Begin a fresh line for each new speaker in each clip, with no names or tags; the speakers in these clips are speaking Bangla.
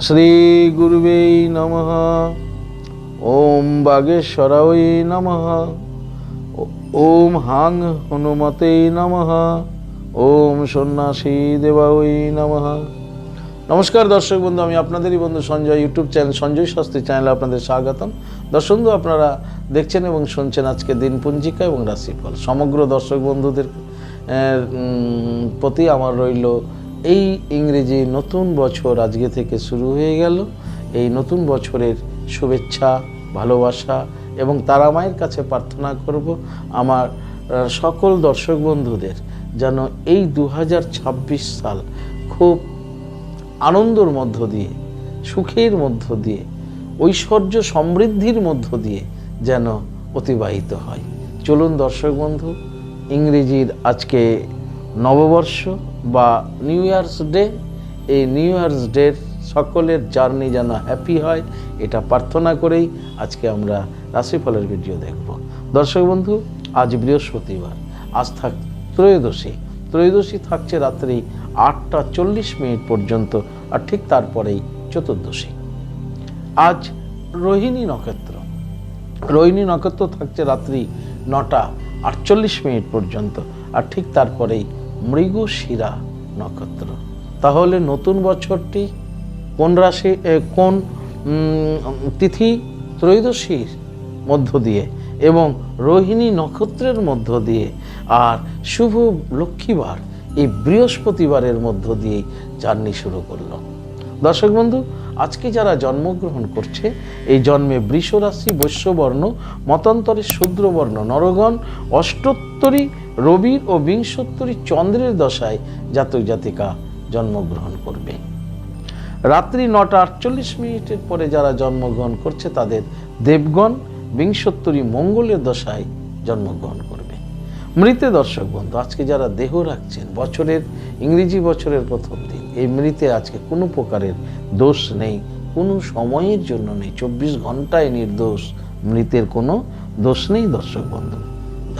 শ্রী গুরুবে নমঃ। ওম বাগেশ্বরায় নমঃ। ওম হাং হনুমতে নমঃ। ওম সন্ন্যাসী দেবায় নমঃ। নমস্কার দর্শক বন্ধু, আমি আপনাদেরই বন্ধু সঞ্জয়। ইউটিউব চ্যানেল সঞ্জয় শাস্ত্রী চ্যানেলে আপনাদের স্বাগতম। দর্শক বন্ধু, আপনারা দেখছেন এবং শুনছেন আজকে দিনপঞ্জিকা এবং রাশিফল। সমগ্র দর্শক বন্ধুদের প্রতি আমার রইল এই ইংরেজি নতুন বছর আজকে থেকে শুরু হয়ে গেল। এই নতুন বছরের শুভেচ্ছা, ভালোবাসা এবং তারা মায়ের কাছে প্রার্থনা করব আমার সকল দর্শক বন্ধুদের যেন এই 2026 সাল খুব আনন্দের মধ্য দিয়ে, সুখের মধ্য দিয়ে, ঐশ্বর্য সমৃদ্ধির মধ্য দিয়ে যেন অতিবাহিত হয়। চলুন দর্শক বন্ধু, ইংরেজির আজকে নববর্ষ বা নিউ ইয়ার্স ডে, এই নিউ ইয়ার্স ডের সকলের জার্নি যেন হ্যাপি হয়, এটা প্রার্থনা করেই আজকে আমরা রাশিফলের ভিডিও দেখব। দর্শক বন্ধু, আজ বৃহস্পতিবার, আজ ত্রয়োদশী থাকছে রাত্রি 8টা 40 মিনিট পর্যন্ত, আর ঠিক তারপরেই চতুর্দশী। আজ রোহিণী নক্ষত্র থাকছে রাত্রি 9টা 48 মিনিট পর্যন্ত, আর ঠিক তারপরেই মৃগশিরা নক্ষত্র। তাহলে নতুন বছরটি কোন রাশি, কোন তিথি? ত্রয়োদশীর মধ্য দিয়ে এবং রোহিণী নক্ষত্রের মধ্য দিয়ে, আর শুভ লক্ষ্মীবার এই বৃহস্পতিবারের মধ্য দিয়েই জার্নি শুরু করলো। দর্শক বন্ধু, আজকে যারা জন্মগ্রহণ করছে, এই জন্মে বৃষ রাশি, বৈশ্যবর্ণ, মতান্তরে শূদ্রবর্ণ নরগণ, অষ্টোত্তরী রবির ও বিংশোত্তরী চন্দ্রের দশায় জাতক জাতিকা জন্মগ্রহণ করবে। রাত্রি 9টা 48 মিনিটের পরে যারা জন্মগ্রহণ করছে তাদের দেবগণ বিংশোত্তরী মঙ্গলের দশায় জন্মগ্রহণ করবে। মৃতে দর্শক বন্ধু, আজকে যারা দেহ রাখছেন, বছরের ইংরেজি বছরের প্রথম দিন, এই মৃতে আজকে কোনো প্রকারের দোষ নেই, কোনো সময়ের জন্য নেই, 24 ঘন্টায় নির্দোষ, মৃতের কোনো দোষ নেই। দর্শক বন্ধু,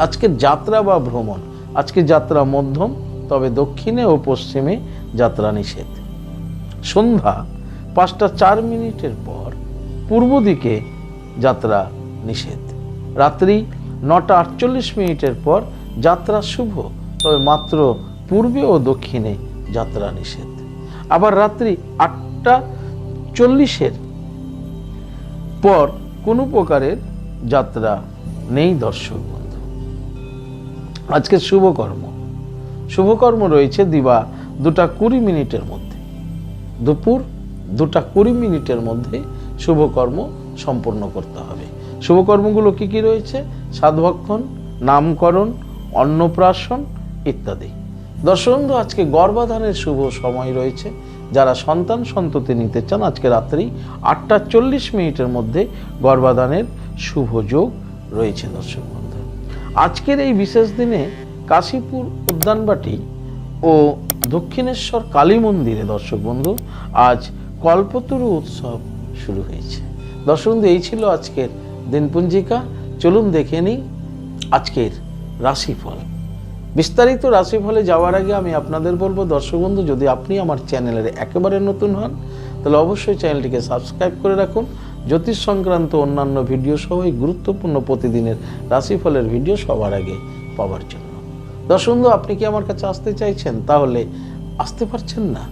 আজকের যাত্রা বা ভ্রমণ, আজকে যাত্রা মধ্যম, তবে দক্ষিণে ও পশ্চিমে যাত্রা নিষেধ। সন্ধ্যা 5টা 4 মিনিটের পর পূর্ব দিকে যাত্রা নিষেধ। রাত্রি 9টা 48 মিনিটের পর যাত্রা শুভ, তবে মাত্র পূর্বে ও দক্ষিণে যাত্রা নিষেধ। আবার রাত্রি 8টা 40-এর পর কোনো প্রকারের যাত্রা নেই। দর্শক বন্ধু, আজকে শুভকর্ম রয়েছে দিবা 2টা 20 মিনিটের মধ্যে, দুপুর 2টা 20 মিনিটের মধ্যে শুভকর্ম সম্পন্ন করতে হবে। শুভকর্মগুলো কি কি রয়েছে? সাধভক্ষণ, নামকরণ, অন্নপ্রাশন ইত্যাদি। দর্শক বন্ধু, আজকে গর্ভাধানের শুভ সময় রয়েছে। যারা সন্ততি নিতে চান, আজকে রাত্রি 8টা 40 মিনিটের মধ্যে গর্ভাধানের শুভ যোগ রয়েছে। দর্শক বন্ধু, আজকের এই বিশেষ দিনে কাশীপুর উদ্যানবাটি ও দক্ষিণেশ্বর কালী মন্দিরে দর্শক বন্ধু আজ কল্পতরু উৎসব শুরু হয়েছে। দর্শক বন্ধু, এই ছিল আজকের দিনপঞ্জিকা। চলুন দেখে নিই আজকের রাশিফল। বিস্তারিত রাশিফলে যাওয়ার আগে আমি আপনাদের বলবো, দর্শক বন্ধু, যদি আপনি আমার চ্যানেলের একেবারে নতুন হন তাহলে অবশ্যই চ্যানেলটিকে সাবস্ক্রাইব করে রাখুন। জ্যোতিষ সংক্রান্ত অন্যান্য ভিডিও সহ এই গুরুত্বপূর্ণ প্রতিদিনের রাশিফলের ভিডিও সবার আগে পাওয়ার জন্য। দর্শক বন্ধু, আপনি কি আমার কাছে আসতে চাইছেন, তাহলে আসতে পারছেন না,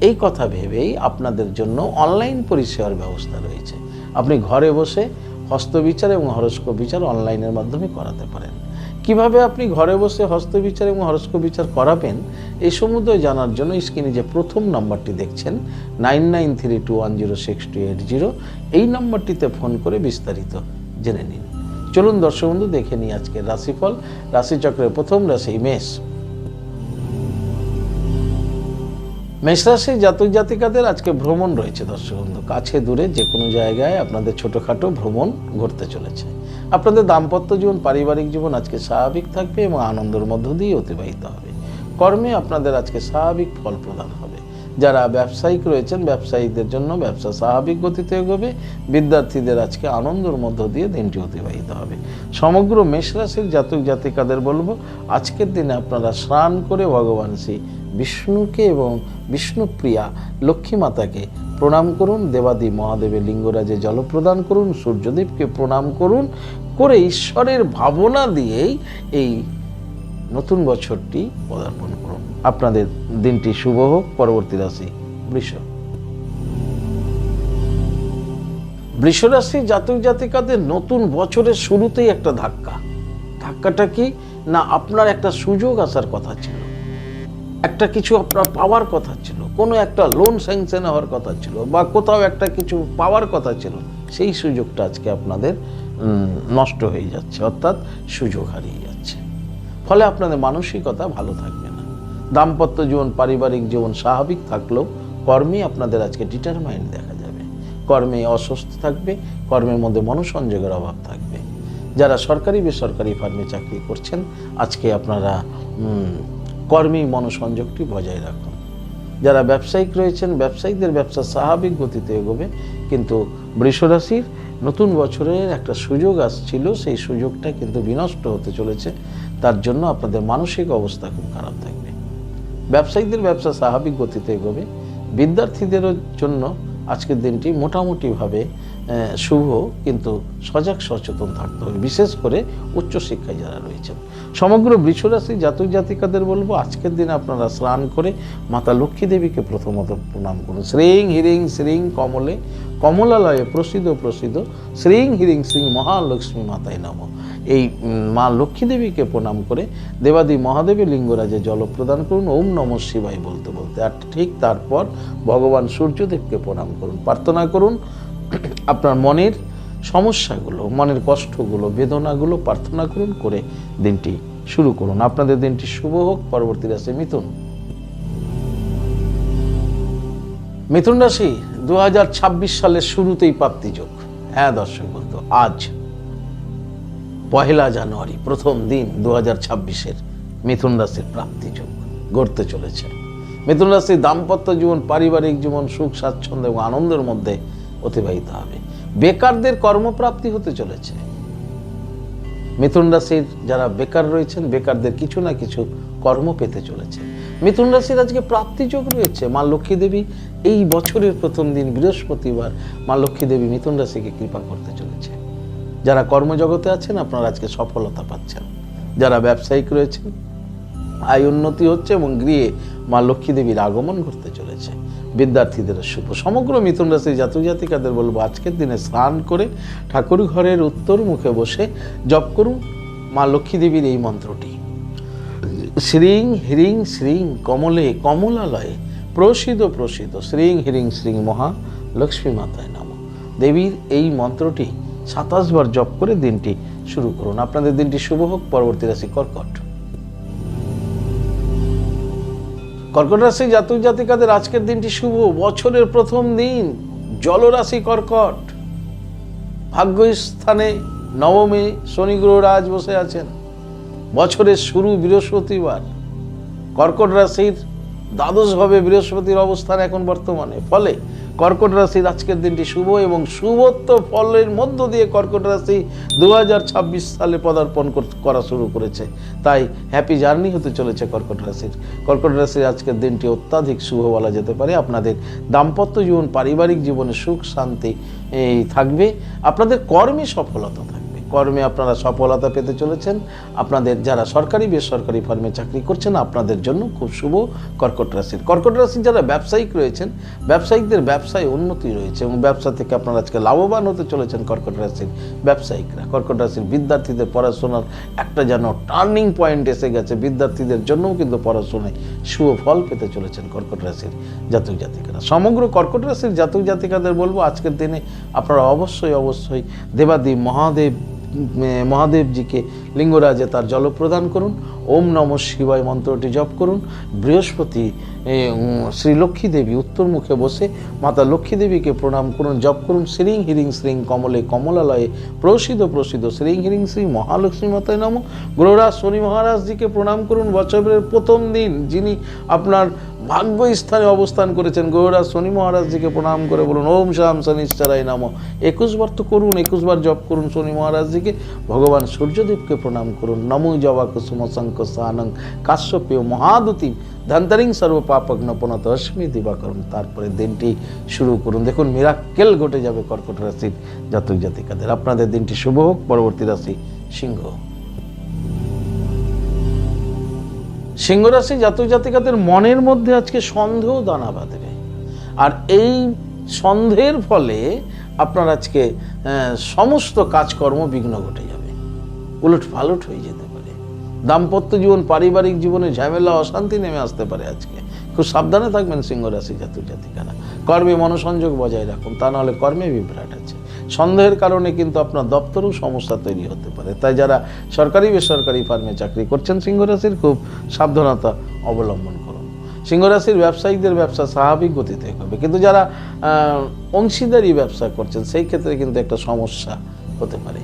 এই কথা ভেবেই আপনাদের জন্য অনলাইন পরিষেবার ব্যবস্থা রয়েছে। আপনি ঘরে বসে হস্তবিচার এবং হরস্কোপ বিচার অনলাইনের মাধ্যমে করাতে পারেন। কিভাবে আপনি ঘরে বসে হস্তবিচার এবং হরস্কোপ বিচার করাবেন, এই সম্বন্ধে জানার জন্য স্ক্রিনে যে প্রথম নাম্বারটি দেখছেন 9932106280, এই নাম্বারটিতে ফোন করে বিস্তারিত জেনে নিন। চলুন দর্শক বন্ধু, দেখে নিই আজকের রাশিফল। রাশিচক্রের প্রথম রাশি মেষ। মেষ রাশির জাতক জাতিকাদের আজকে ভ্রমণ রয়েছে। দর্শক বন্ধু, কাছে দূরে যে কোনো জায়গায় আপনাদের ছোটোখাটো ভ্রমণ ঘটতে চলেছে। আপনাদের দাম্পত্য জীবন, পারিবারিক জীবন আজকে স্বাভাবিক থাকবে এবং আনন্দের মধ্য দিয়ে অতিবাহিত হবে। কর্মে আপনাদের আজকে স্বাভাবিক ফল প্রদান হবে। যারা ব্যবসায়িক রয়েছেন ব্যবসায়ীদের জন্য ব্যবসা স্বাভাবিক গতিতে এগোবে। বিদ্যার্থীদের আজকে আনন্দের মধ্য দিয়ে দিনটি অতিবাহিত হবে। সমগ্র মেষ রাশির জাতক জাতিকাদের বলবো আজকের দিনে আপনারা স্নান করে ভগবান শ্রী বিষ্ণুকে এবং বিষ্ণুপ্রিয়া লক্ষ্মী মাতাকে প্রণাম করুন, দেবাদি মহাদেবের লিঙ্গরাজে জল প্রদান করুন, সূর্যদেবকে প্রণাম করুন, করে ঈশ্বরের ভাবনা দিয়েই এই নতুন বছরটি পদার্পণ করুন। আপনাদের দিনটি শুভ হোক। পরবর্তী রাশি বৃষ। বৃষ রাশি জাতক জাতিকাদের নতুন বছরের শুরুতেই একটা ধাক্কাটা কি না, আপনার একটা সুযোগ আসার কথা ছিল, একটা কিছু আপনার পাওয়ার কথা ছিল, কোনো একটা লোন স্যাংশন হওয়ার কথা ছিল, বা কোথাও একটা কিছু পাওয়ার কথা ছিল, সেই সুযোগটা আজকে আপনাদের নষ্ট হয়ে যাচ্ছে, অর্থাৎ সুযোগ হারিয়ে যাচ্ছে। ফলে আপনাদের মানসিকতা ভালো থাকবে না। দাম্পত্য জীবন পারিবারিক জীবন স্বাভাবিক থাকলেও কর্মে আপনাদের আজকে ডিটারমাইন্ড দেখা যাবে, কর্মে অস্বস্তি থাকবে, কর্মের মধ্যে মনোসংযোগের অভাব থাকবে। যারা সরকারি বেসরকারি ফার্মে চাকরি করছেন আজকে আপনারা কর্মী মনোসংযোগটি বজায় রাখুন। যারা ব্যবসায়িক রয়েছেন ব্যবসায়িকদের ব্যবসা স্বাভাবিক গতিতে এগোবে, কিন্তু বৃষ রাশির নতুন বছরের একটা সুযোগ আসছিল, সেই সুযোগটা কিন্তু বিনষ্ট হতে চলেছে। তার জন্য আপনাদের মানসিক অবস্থা খুব খারাপ থাকবে। ব্যবসায়িকদের ব্যবসা স্বাভাবিক গতিতে এগোবে। বিদ্যার্থীদের জন্য আজকের দিনটি মোটামুটিভাবে শুভ, কিন্তু সজাগ সচেতন থাকতে হবে, বিশেষ করে উচ্চশিক্ষায় যারা রয়েছেন। সমগ্র বৃষ রাশি জাতক জাতিকাদের বলবো আজকের দিনে আপনারা স্নান করে মাতা লক্ষ্মী দেবীকে প্রথমত প্রণাম করুন। শ্রীং হিরিং শ্রীং কমলে কমলালয়ে প্রসিদ্ধ শ্রীং হিরিং শ্রীং মহালক্ষ্মী মাতায় নমঃ। এই মা লক্ষ্মী দেবীকে প্রণাম করে দেবাদি মহাদেবের লিঙ্গরাজে জল প্রদান করুন ওম নমঃ শিবায় বলতে বলতে। আর ঠিক তারপর ভগবান সূর্যদেবকে প্রণাম করুন, প্রার্থনা করুন আপনার মনের সমস্যাগুলো, মনের কষ্টগুলো, বেদনাগুলো প্রার্থনা করুন, করে দিনটি শুরু করুন। আপনাদের দিনটি শুভ হোক। পরবর্তী রাশি মিথুন। মিথুন রাশি 2026 সালের শুরুতেই প্রাপ্তিযোগ। হ্যাঁ দর্শক বন্ধু, আজ 1 জানুয়ারি প্রথম দিন 2026-এর মিথুন রাশির প্রাপ্তিযোগ গড়তে চলেছে। মিথুন রাশির দাম্পত্য জীবন পারিবারিক জীবন সুখ স্বাচ্ছন্দ্য এবং আনন্দের মধ্যে অতিবাহিত হবে। বেকারদের কর্মপ্রাপ্তি হতে চলেছে। মিথুন রাশির যারা বেকার রয়েছেন বেকারদের কিছু না কিছু কর্ম পেতে চলেছে। মিথুন রাশির আজকে প্রাপ্তিযোগ রয়েছে। মা লক্ষ্মী দেবী এই বছরের প্রথম দিন বৃহস্পতিবার মা লক্ষ্মী দেবী মিথুন রাশিকে কৃপা করতে চলেছে। যারা কর্মজগতে আছেন আপনারা আজকে সফলতা পাচ্ছেন। যারা ব্যবসায়িক রয়েছেন আয় উন্নতি হচ্ছে এবং গৃহে মা লক্ষ্মী দেবীর আগমন ঘটতে চলেছে। বিদ্যার্থীদের শুভ। সমগ্র মিথুন রাশির জাতক জাতিকাদের বলবো আজকের দিনে স্নান করে ঠাকুর ঘরের উত্তর মুখে বসে জপ করুন মা লক্ষ্মী দেবীর এই মন্ত্রটি। শ্রীং হিরিং শ্রীং কমলে কমলালয়ে প্রসিদ্ধ শ্রীং হিরিং শ্রীং মহা লক্ষ্মী মাতায় নমঃ। দেবীর এই মন্ত্রটি 27 বার জপ করে দিনটি শুরু করুন। আপনাদের দিনটি শুভ হোক। পরবর্তী রাশি কর্কট। কর্কট রাশি জাতক জাতিকাদের আজকের দিনটি শুভ। বছরের প্রথম দিন জলরাশি কর্কট, ভাগ্যস্থানে নবমে শনি গ্রহ রাজ বসে আছেন। বছরের শুরু বৃহস্পতিবার। কর্কট রাশির দ্বাদশভাবে বৃহস্পতির অবস্থান এখন বর্তমানে। ফলে কর্কট রাশির আজকের দিনটি শুভ এবং শুভত্ব ফলের মধ্য দিয়ে কর্কট রাশি 2026 সালে পদার্পণ করা শুরু করেছে। তাই হ্যাপি জার্নি হতে চলেছে কর্কট রাশির। কর্কট রাশির আজকের দিনটি অত্যাধিক শুভ বলা যেতে পারে। আপনাদের দাম্পত্য জীবন পারিবারিক জীবনে সুখ শান্তি থাকবে। আপনাদের কর্মে সফলতা থাকবে। কর্মে আপনারা সফলতা পেতে চলেছেন। আপনাদের যারা সরকারি বেসরকারি ফার্মে চাকরি করছেন আপনাদের জন্য খুব শুভ কর্কট রাশির। কর্কট রাশির যারা ব্যবসায়িক রয়েছেন ব্যবসায়িকদের ব্যবসায় উন্নতি রয়েছে এবং ব্যবসা থেকে আপনারা আজকে লাভবান হতে চলেছেন। কর্কট রাশির ব্যবসায়িকরা, কর্কট রাশির বিদ্যার্থীদের পড়াশোনার একটা যেন টার্নিং পয়েন্ট এসে গেছে। বিদ্যার্থীদের জন্যও কিন্তু পড়াশোনায় শুভ ফল পেতে চলেছেন কর্কট রাশির জাতক জাতিকারা। সমগ্র কর্কট রাশির জাতক জাতিকাদের বলবো আজকের দিনে আপনারা অবশ্যই দেবাদি মহাদেবজিকে লিঙ্গরাজে তার জল প্রদান করুন। ওম নমঃ শিবায় মন্ত্রটি জপ করুন। বৃহস্পতি শ্রী লক্ষ্মী দেবী উত্তর মুখে বসে মাতা লক্ষ্মী দেবীকে প্রণাম করুন, জপ করুন শ্রীং হিরিং শ্রীং কমলে কমলালয়ে প্রসিদ্ধ শ্রীং হিরিং শ্রী মহালক্ষ্মী মাতায় নমঃ। গ্রহরাজ শনি মহারাজজিকে প্রণাম করুন। বছরের প্রথম দিন যিনি আপনার ভাগ্য স্থানে অবস্থান করেছেন, গ্রহরাজ শনি মহারাজজিকে প্রণাম করে বলুন ওম শাম শনিশ্চরায় নমঃ। 21 বার তো করুন, 21 বার জপ করুন শনি মহারাজজিকে। ভগবান সূর্যদেবকে প্রণাম করুন, নমো জবা কুসুম শঙ্খ সানং কাশ্যপেয় মহাদুতিম ধন্তরিং সর্ব পাপগ্ন পুনত অস্মি দিবাকরণ। তারপরে দিনটি শুরু করুন। দেখুন মিরাক্কেল ঘটে যাবে কর্কট রাশির জাতক জাতিকাদের। আপনাদের দিনটি শুভ হোক। পরবর্তী রাশি সিংহ। সিংহ রাশি জাতক জাতিকাদের মনের মধ্যে আজকে সন্দেহ দানা বাঁধবে, আর এই সন্দেহের ফলে আপনার আজকে সমস্ত কাজকর্ম বিঘ্ন ঘটে যাবে, উলট পালট হয়ে যেতে পারে। দাম্পত্য জীবন, পারিবারিক জীবনে ঝামেলা, অশান্তি নেমে আসতে পারে। আজকে খুব সাবধানে থাকবেন সিংহ রাশি জাতক জাতিকারা। কর্মে মনোসংযোগ বজায় রাখুন, তা নাহলে কর্মে বিভ্রাট আছে। সন্দেহের কারণে কিন্তু আপনার দপ্তরেও সমস্যা তৈরি হতে পারে। তাই যারা সরকারি বেসরকারি ফার্মে চাকরি করছেন সিংহ রাশির, খুব সাবধানতা অবলম্বন করুন। সিংহ রাশির ব্যবসায়িকদের ব্যবসা স্বাভাবিক গতিতে হবে, কিন্তু যারা অংশীদারি ব্যবসা করছেন সেই ক্ষেত্রে কিন্তু একটা সমস্যা হতে পারে,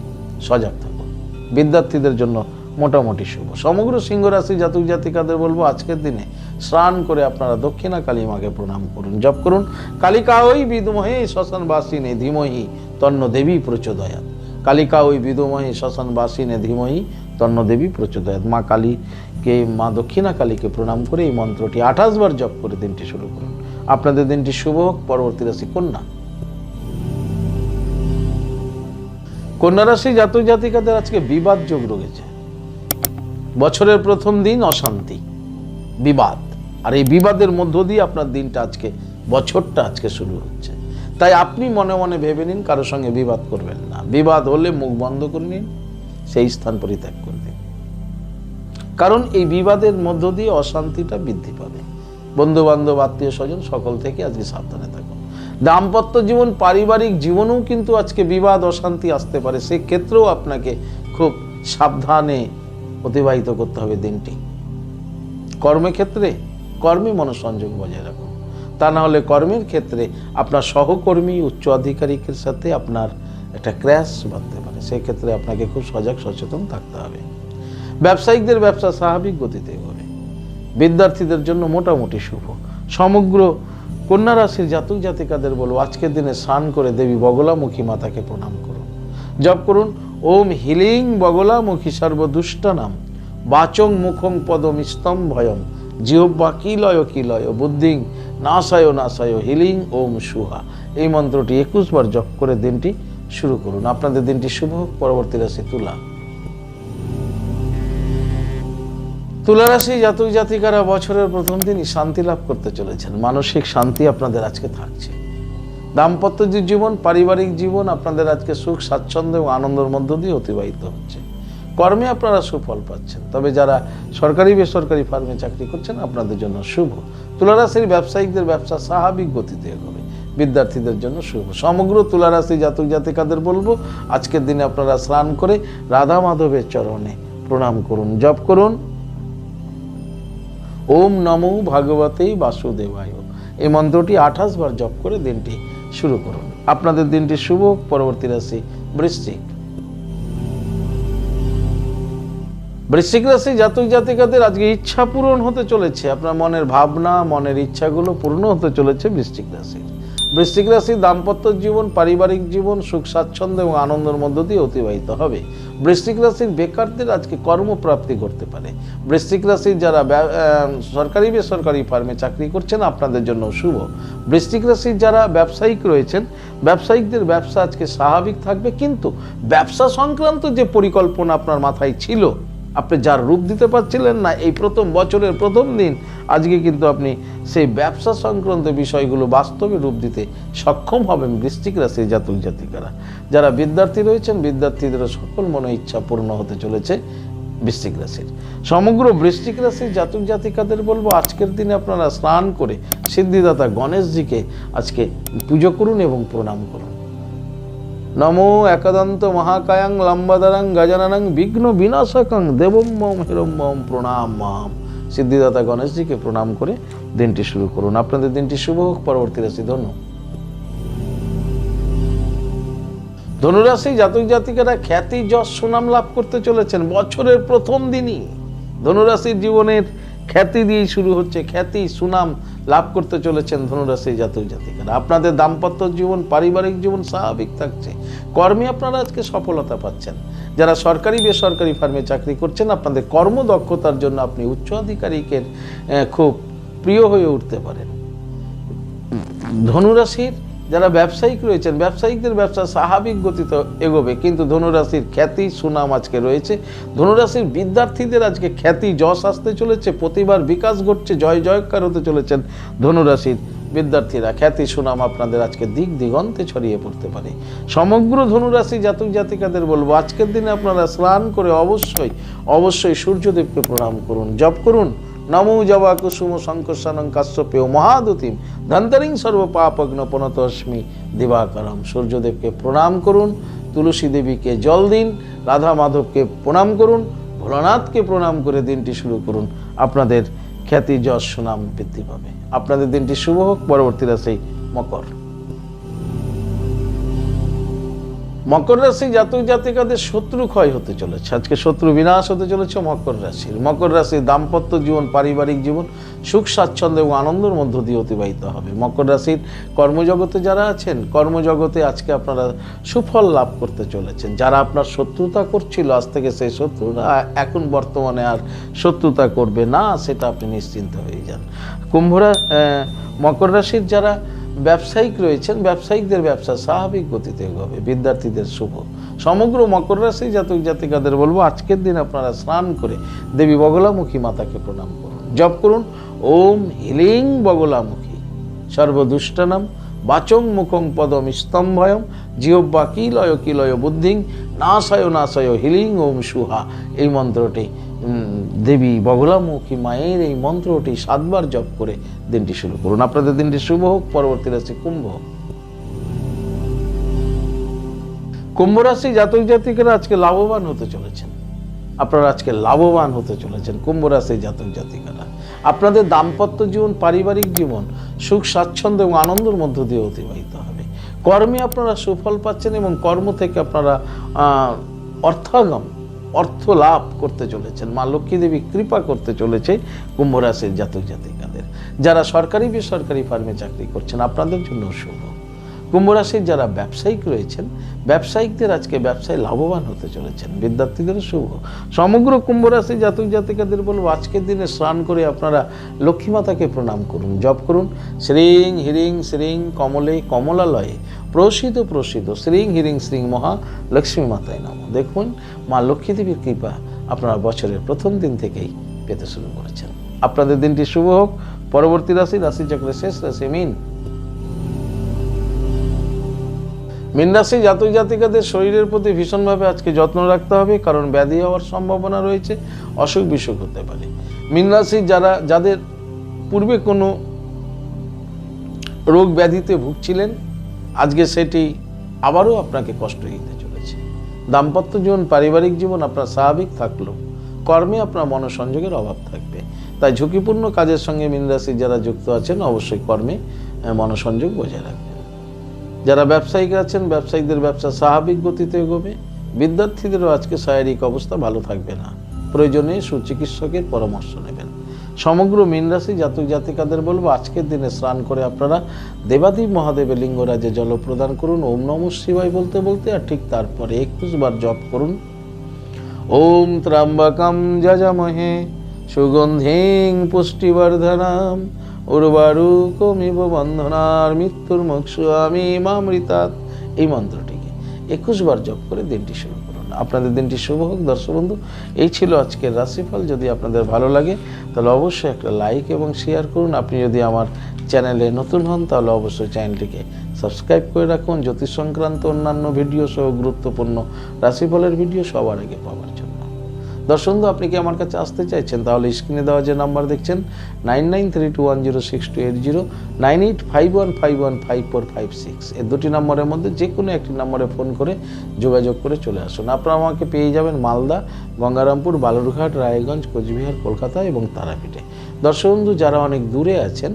সজাগ থাকুন। বিদ্যার্থীদের জন্য মোটামুটি শুভ। সমগ্র সিংহ রাশি জাতক জাতিকাদের বলবো আজকের দিনে স্নান করে আপনারা দক্ষিণা কালী মাকে প্রণাম করুন, জপ করুন কালিকা ওই বিদমহে শ্মশানবাসিনে ধীমহি তন্ন দেবী প্রচোদয়াৎ। কালিকা ওই বিদমহে শ্মশানবাসিনে ধীমহি তন্ন দেবী প্রচোদয়াৎ। মা কালীকে, মা দক্ষিণা কালীকে প্রণাম করে এই মন্ত্রটি 28 বার জপ করে দিনটি শুরু করুন। আপনাদের দিনটি শুভ হোক। পরবর্তী রাশি কন্যা। কন্যা রাশি জাতক জাতিকাদের আজকে বিবাদ যোগ রয়েছে। বছরের প্রথম দিন অশান্তি, বিবাদ, আর এই বিবাদের মধ্য দিয়ে আপনার দিনটা আজকে, বছরটা আজকে শুরু হচ্ছে। তাই আপনি মনে মনে ভেবে নিন কারোর সঙ্গে বিবাদ করবেন না। বিবাদ হলে মুখ বন্ধ করে নিন, সেই স্থান পরিত্যাগ করে দিন, কারণ এই বিবাদের মধ্য দিয়ে অশান্তিটা বৃদ্ধি পাবে। বন্ধু বান্ধব, আত্মীয় স্বজন সকল থেকে আজকে সাবধানে থাকুন। দাম্পত্য জীবন, পারিবারিক জীবনেও কিন্তু আজকে বিবাদ অশান্তি আসতে পারে, সেক্ষেত্রেও আপনাকে খুব সাবধানে অতিবাহিত করতে হবে দিনটি। কর্মক্ষেত্রে কর্মে মনোসংযোগ বজায় রাখুন, তা না হলে কর্মের ক্ষেত্রে আপনার সহকর্মী, উচ্চ আধিকারিকের সাথে আপনার একটা ক্র্যাশ বাঁধতে পারে, সেই ক্ষেত্রে আপনাকে খুব সজাগ সচেতন থাকতে হবে। ব্যবসায়িকদের ব্যবসা স্বাভাবিক গতিতে হবে। বিদ্যার্থীদের জন্য মোটামুটি শুভ। সমগ্র কন্যা রাশির জাতক জাতিকাদের বলবো আজকের দিনে স্নান করে দেবী বগলামুখী মাতাকে প্রণাম করুন, জপ করুন ওম হিলিং বগলামুখী সর্বদুষ্টানাম বাচং মুখং পদম স্তম ভয়ম জিহ্বা কিলয় কিলয় বুদ্ধিং নাশায় নাশায় হিলিং ওম সুহা। এই মন্ত্রটি 21 বার জপ করে দিনটি শুরু করুন। আপনাদের দিনটি শুভ হোক। পরবর্তী রাশি তুলা। তুলা রাশি জাতক জাতিকারা বছরের প্রথম দিনই শান্তি লাভ করতে চলেছেন। মানসিক শান্তি আপনাদের আজকে থাকছে। দাম্পত্য জীবন, পারিবারিক জীবন আপনাদের আজকে সুখ, স্বাচ্ছন্দ্য এবং আনন্দের মধ্য দিয়ে অতিবাহিত হচ্ছে। কর্মে আপনারা সুফল পাচ্ছেন। তবে যারা সরকারি বেসরকারি ফার্মে চাকরি করছেন আপনাদের জন্য শুভ। তুলা রাশির ব্যবসায়িকদের ব্যবসা স্বাভাবিক গতিতে এগোবে। বিদ্যার্থীদের জন্য শুভ। সমগ্র তুলা রাশি জাতক জাতিকাদের বলবো আজকের দিনে আপনারা স্নান করে রাধা মাধবের চরণে প্রণাম করুন, জপ করুন ওম নমো ভাগবতে বাসুদেবায়। এই মন্ত্রটি 28 বার জপ করে দিনটি শুরু করুন। আপনাদের দিনটি শুভ। পরবর্তী রাশি বৃশ্চিক। বৃশ্চিক রাশি জাতক জাতিকাদের আজকে ইচ্ছা পূরণ হতে চলেছে। আপনার মনের ভাবনা, মনের ইচ্ছাগুলো পূর্ণ হতে চলেছে বৃশ্চিক রাশির। বৃশ্চিক রাশি দাম্পত্য জীবন, পারিবারিক জীবন সুখ স্বাচ্ছন্দ্য এবং আনন্দের মধ্য দিয়ে অতিবাহিত হবে। বৃশ্চিক রাশির বেকারদের আজকে কর্মপ্রাপ্তি করতে পারে। বৃশ্চিক রাশির যারা সরকারি বেসরকারি ফার্মে চাকরি করছেন আপনাদের জন্য শুভ। বৃশ্চিক রাশির যারা ব্যবসায়িক রয়েছেন, ব্যবসায়িকদের ব্যবসা আজকে স্বাভাবিক থাকবে, কিন্তু ব্যবসা সংক্রান্ত যে পরিকল্পনা আপনার মাথায় ছিল, আপনি যার রূপ দিতে পারছিলেন না, এই প্রথম বছরের প্রথম দিন আজকে কিন্তু আপনি সেই ব্যবসা সংক্রান্ত বিষয়গুলো বাস্তবে রূপ দিতে সক্ষম হবেন। বৃশ্চিক রাশির জাতক জাতিকারা যারা বিদ্যার্থী রয়েছেন, বিদ্যার্থীদের সকল মনে ইচ্ছা পূর্ণ হতে চলেছে বৃশ্চিক রাশির। সমগ্র বৃশ্চিক রাশির জাতক জাতিকাদের বলবো আজকের দিনে আপনারা স্নান করে সিদ্ধিদাতা গণেশজিকে আজকে পুজো করুন এবং প্রণাম করুন। নমো একাদন্ত মহাকায়াং লম্বাদারাং গজাননং বিঘ্ন বিনাশকং দেবম মম হিরম মম প্রণাম মাম। সিদ্ধিদাতা গণেশজিকে প্রণাম করে দিনটি শুরু করুন। আপনাদের দিনটি শুভ হোক। পরবর্তী রাশি ধনু। ধনুরাশি জাতক জাতিকারা খ্যাতি, যশ, সুনাম লাভ করতে চলেছেন বছরের প্রথম দিনই। ধনুরাশির জীবনের খ্যাতি দিয়েই শুরু হচ্ছে, খ্যাতি সুনাম লাভ করতে চলেছেন ধনুরাশি জাতক জাতিকারা। আপনাদের দাম্পত্য জীবন, পারিবারিক জীবন স্বাভাবিক থাকছে। কর্মে আপনারা আজকে সফলতা পাচ্ছেন। যারা সরকারি বেসরকারি ফার্মে চাকরি করছেন, আপনাদের কর্মদক্ষতার জন্য আপনি উচ্চ আধিকারিকের খুব প্রিয় হয়ে উঠতে পারেন। ধনুরাশির যারা ব্যবসায়িক রয়েছেন, ব্যবসায়িকদের ব্যবসা স্বাভাবিক গতিতে এগোবে, কিন্তু ধনুরাশির খ্যাতি সুনাম আজকে রয়েছে। ধনুরাশির বিদ্যার্থীদের আজকে খ্যাতি যশ আসতে চলেছে, প্রতিভার বিকাশ ঘটছে, জয় জয়কার হতে চলেছেন ধনুরাশির বিদ্যার্থীরা। খ্যাতি সুনাম আপনাদের আজকে দিক দিগন্তে ছড়িয়ে পড়তে পারে। সমগ্র ধনুরাশি জাতক জাতিকাদের বলবো, আজকের দিনে আপনারা স্নান করে অবশ্যই সূর্যদেবকে প্রণাম করুন, জপ করুন নমো জবা কুসুম শঙ্কর্ষণং কাশ্যপেয় মহাদুতিম ধন্তরিং সর্ব পাপগ্ন পনতস্মি দিবাকরম। সূর্যদেবকে প্রণাম করুন, তুলসী দেবীকে জল দিন, রাধা মাধবকে প্রণাম করুন, ভোলানাথকে প্রণাম করে দিনটি শুরু করুন। আপনাদের খ্যাতি যশ সুনাম বৃদ্ধি পাবে। আপনাদের দিনটি শুভ হোক। পরবর্তী রাশি মকর। মকর রাশি জাতক জাতিকাদের শত্রু ক্ষয় হতে চলেছে, আজকে শত্রু বিনাশ হতে চলেছে মকর রাশির। মকর রাশির দাম্পত্য জীবন, পারিবারিক জীবন সুখ স্বাচ্ছন্দ্য এবং আনন্দের মধ্য দিয়ে অতিবাহিত হবে। মকর রাশির কর্মজগতে যারা আছেন, কর্মজগতে আজকে আপনারা সুফল লাভ করতে চলেছেন। যারা আপনার শত্রুতা করছিল, আজ থেকে সেই শত্রুরা এখন বর্তমানে আর শত্রুতা করবে না, সেটা আপনি নিশ্চিন্ত হয়ে যান। মকর রাশির যারা ব্যবসায়িক রয়েছেন, ব্যবসায়িকদের ব্যবসা স্বাভাবিক গতিতে এগোবে। বিদ্যার্থীদের শুভ। সমগ্র মকর রাশি জাতক জাতিকাদের বলবো, আজকের দিন আপনারা স্নান করে দেবী বগলামুখী মাতাকে প্রণাম করুন, জপ করুন ওম হিলিং বগলামুখী সর্বদুষ্টানাম বাচং মুখং পদম স্তম্ভয়ম জিহ্বা কিলয় বুদ্ধিং নাশয় হিলিং ওম সুহা। এই মন্ত্রটি দেবী বগলামুখী মায়ের এই মন্ত্রটি 7 বার জপ করে দিনটি শুরু করুন। আপনাদের দিনটি শুভ হোক। পরবর্তী রাশি কুম্ভ। কুম্ভ রাশি জাতক জাতিকারা আজকে লাভবান হতে চলেছেন। আপনারা আজকে লাভবান হতে চলেছেন কুম্ভ রাশি জাতক জাতিকারা। আপনাদের দাম্পত্য জীবন, পারিবারিক জীবন সুখ স্বাচ্ছন্দ্য এবং আনন্দের মধ্য দিয়ে অতিবাহিত হবে। কর্মে আপনারা সুফল পাচ্ছেন এবং কর্ম থেকে আপনারা অর্থ লাভ করতে চলেছেন। মা লক্ষ্মী দেবী কৃপা করতে চলেছে কুম্ভ রাশির জাতক জাতিকাদের। যারা সরকারি বেসরকারি ফার্মে চাকরি করছেন, আপনাদের জন্য শুভ। কুম্ভ রাশির যারা ব্যবসায়িক রয়েছেন, ব্যবসায়িকদের আজকে ব্যবসায় লাভবান হতে চলেছেন। বিদ্যার্থীদেরও শুভ। সমগ্র কুম্ভ রাশি জাতক জাতিকাদের বলবো, আজকের দিনে স্নান করে আপনারা লক্ষ্মী মাতাকে প্রণাম করুন, জপ করুন শ্রীং হিরিং শ্রীং কমলে কমলালয়ে প্রসিদ্ধ শ্রীং হিরিং শ্রীং মহা লক্ষ্মী মাতায় নমঃ। দেখুন মা লক্ষ্মী দেবীর কৃপা আপনারা বছরের প্রথম দিন থেকেই পেতে শুরু করেছেন। আপনাদের দিনটি শুভ হোক। পরবর্তী রাশিচক্রের শেষ রাশি মীন। মীন রাশি জাতক জাতিকাদের শরীরের প্রতি ভীষণভাবে আজকে যত্ন রাখতে হবে, কারণ ব্যাধি হওয়ার সম্ভাবনা রয়েছে, অসুখ বিসুখ হতে পারে। মীন রাশি যাদের পূর্বে কোনো রোগ ব্যাধিতে ভুগছিলেন, আজকে সেটি আবারও আপনাকে কষ্ট দিতে চলেছে। দাম্পত্য জীবন, পারিবারিক জীবন আপনার স্বাভাবিক থাকলেও কর্মে আপনার মনোসংযোগের অভাব থাকবে। তাই ঝুঁকিপূর্ণ কাজের সঙ্গে মীন রাশি যারা যুক্ত আছেন, অবশ্যই কর্মে মনোসংযোগ বজায় রাখবেন। যারা ব্যবসায়িক আছেন, ব্যবসায়িকদের ব্যবসা স্বাভাবিক গতিতে এগোবে। বিদ্যার্থীদেরও আজকে শারীরিক অবস্থা ভালো থাকবে না, প্রয়োজনে সুচিকিৎসকের পরামর্শ নেবেন। সমগ্র মীন রাশি জাতক জাতিকাদের বলবো, আজকের দিনে স্নান করে আপনারা দেবাদেব মহাদেবের লিঙ্গরাজে জল প্রদান করুন ওম নমঃ শিবায় বলতে বলতে, আর ঠিক তারপরে 21 বার জপ করুন ওম ত্র্যম্বকম যজামহে সুগন্ধিং পুষ্টিবর্ধনম উর্বারুকমিব বন্ধনার মৃত্যুর মোক্ষামি মামৃতাৎ। এই মন্ত্রটিকে 21 বার জপ করে দিনটি শুরু করুন। আপনাদের দিনটি শুভ হোক। দর্শক বন্ধু, এই ছিল আজকের রাশিফল। যদি আপনাদের ভালো লাগে তাহলে অবশ্যই একটা লাইক এবং শেয়ার করুন। আপনি যদি আমার চ্যানেলে নতুন হন তাহলে অবশ্যই চ্যানেলটিকে সাবস্ক্রাইব করে রাখুন, জ্যোতিষ সংক্রান্ত অন্যান্য ভিডিও সহ গুরুত্বপূর্ণ রাশিফলের ভিডিও সবার আগে পাওয়ার জন্য। দর্শক বন্ধু, আপনি কি আমার কাছে আসতে চাইছেন? তাহলে স্ক্রিনে দেওয়া যে নাম্বার দেখছেন 9932106280, 9851515456, এই দুটি নম্বরের মধ্যে যে কোনো একটি নম্বরে ফোন করে যোগাযোগ করে চলে আসুন। আপনারা আমাকে পেয়ে যাবেন মালদা, গঙ্গারামপুর, বালুরঘাট, রায়গঞ্জ, কোচবিহার, কলকাতা এবং তারাপীঠে। দর্শক বন্ধু, যারা অনেক দূরে আছেন,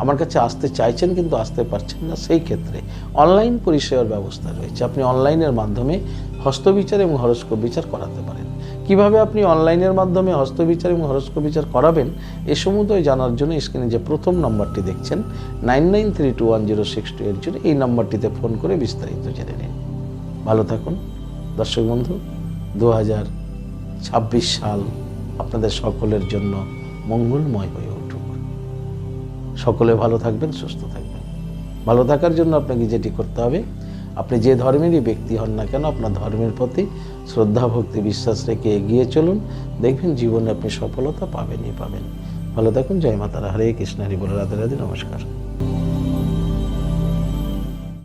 আমার কাছে আসতে চাইছেন কিন্তু আসতে পারছেন না, সেই ক্ষেত্রে অনলাইন পরিষেবার ব্যবস্থা রয়েছে। আপনি অনলাইনের মাধ্যমে হস্তবিচার এবং হরস্কোপ বিচার করাতে পারেন। কিভাবে আপনি অনলাইনের মাধ্যমে হস্তবিচার এবং হরস্কোপ বিচার করাবেন এ সমুদয় জানার জন্য স্ক্রিনে যে প্রথম নাম্বারটি দেখছেন 9932106280, এই নাম্বারটিতে ফোন করে বিস্তারিত জেনে নিন। ভালো থাকুন দর্শক বন্ধু। 2026 সাল আপনাদের সকলের জন্য মঙ্গলময় হয়ে উঠুক। সকলে ভালো থাকবেন, সুস্থ থাকবেন। ভালো থাকার জন্য আপনাকে যেটি করতে হবে, আপনি যে ধর্মেরই ব্যক্তি হন না কেন, আপনার ধর্মের প্রতি শ্রদ্ধা, ভক্তি, বিশ্বাস রেখে এগিয়ে চলুন। দেখবেন জীবনে আপনি সফলতা পাবেনই পাবেন। ভালো থাকুন। জয় মাতারা। হরে কৃষ্ণ। হরি বল। রাধে রাধে। নমস্কার।